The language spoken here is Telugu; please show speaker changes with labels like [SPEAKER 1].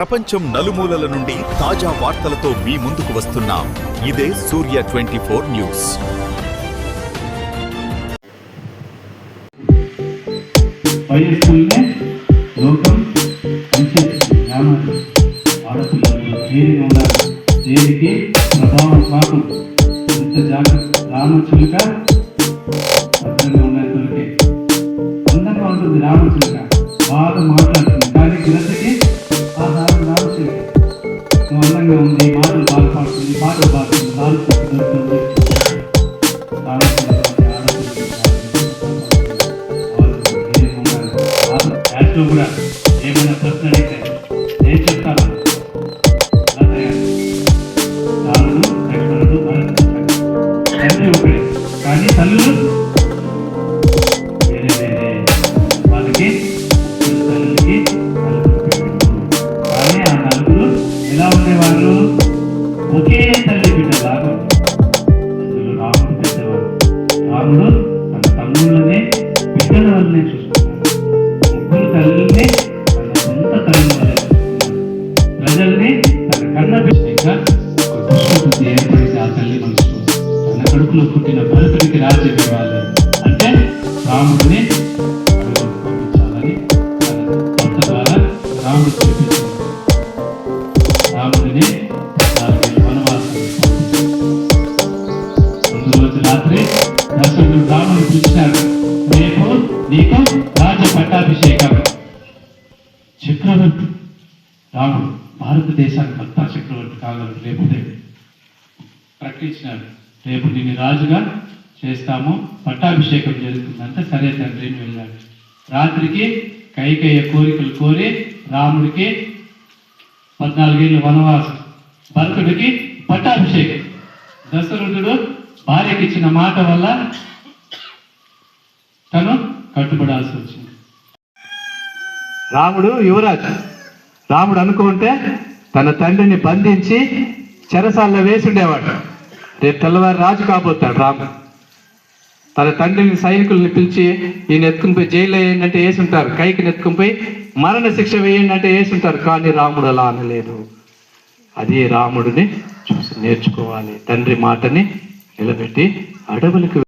[SPEAKER 1] ప్రపంచం నలుమూలల నుండి తాజా వార్తలతో మీ ముందుకు వస్తున్నాం. ఇదే సూర్య 24 న్యూస్.
[SPEAKER 2] రామచిలుక భద్రంగా ఉన్నతులకి అందంగా ఉంటుంది. రామచిలుక బాగా మాట్లాడుతుంది, కానీ గిరతకి రామచిలుక నువ్వు అందంగా ఉంది, మాటలు బాగా పాడుతుంది, పాటలు పాడుతుంది, దొరుకుతుంది. యాడ్లో కూడా ఏమైనా ప్రశ్న అడిగితే నేను చెప్తాను. రాముడు లక్ష్మణుడు తండ్రి ఒకడే, కానీ తల్లులు వేరే వేరే. వాళ్ళకి తల్లికి నలుగురు బిడ్డలు, కానీ ఆ నలుగురు ఎలా ఉండేవాళ్ళు? ఒకే తల్లి బిడ్డలాగా. అందులో రాముడు పెద్దవాడు. రాముడు తన తమ్ముళ్ళనే బిడ్డల వల్లనే చూసుకున్నాడు. ముగ్గురు తల్లుల్ని తన సొంత తల్లి వల్లే చూసుకున్నాడు. ప్రజల్ని తన కన్న బిడ్డగా ఒక దుష్టుబుద్ధి ఏర్పడింది ఆ తల్లి మనసులో. తన కడుపులో పుట్టిన భరతుడికి రాజ్యం ఇవ్వాలి అంటే రాముడిని పంపించాలని తన భర్త ద్వారా రాముడు చూపించాడు. రాముడిని 4 ఏళ్ళ వనవాసం. ముందు రోజు రాత్రి దశరథుడు రాముడిని పిలిచాడు. రేపు నీకు రాజ్య పట్టాభిషేకం. చక్రవర్తి రాముడు భారతదేశానికి అంతా చక్రవర్తి కాగలడు. రేపు ప్రకటించినాడు, రేపు నిన్ను రాజుగా చేస్తాము, పట్టాభిషేకం జరుగుతుందంటే సరే తండ్రి అని వెళ్ళాడు. రాత్రికి కైకేయ కోరికలు కోరి రాముడికి 14 ఏళ్ళ వనవాసం, భరతుడికి పట్టాభిషేకం. దశరథుడు భార్యకి ఇచ్చిన మాట వల్ల తను కట్టుబడాల్సి వచ్చింది. రాముడు యువరాజు. రాముడు అనుకుంటే తన తండ్రిని బంధించి చెరసాల్లో వేసి ఉండేవాడు. రేపు తెల్లవారు రాజు కాబోతాడు రాముడు. తన తండ్రిని సైనికుల్ని పిలిచి ఈయన ఎత్తుకుని పోయి జైల్లో వేయండి అంటే వేసుంటారు, కైకి ఎత్తుకుని పోయి మరణ శిక్ష వేయండి అంటే వేసుంటారు. కానీ రాముడు అలా అనలేదు. అదే రాముడిని చూసి నేర్చుకోవాలి. తండ్రి మాటని నిలబెట్టి అడవులకు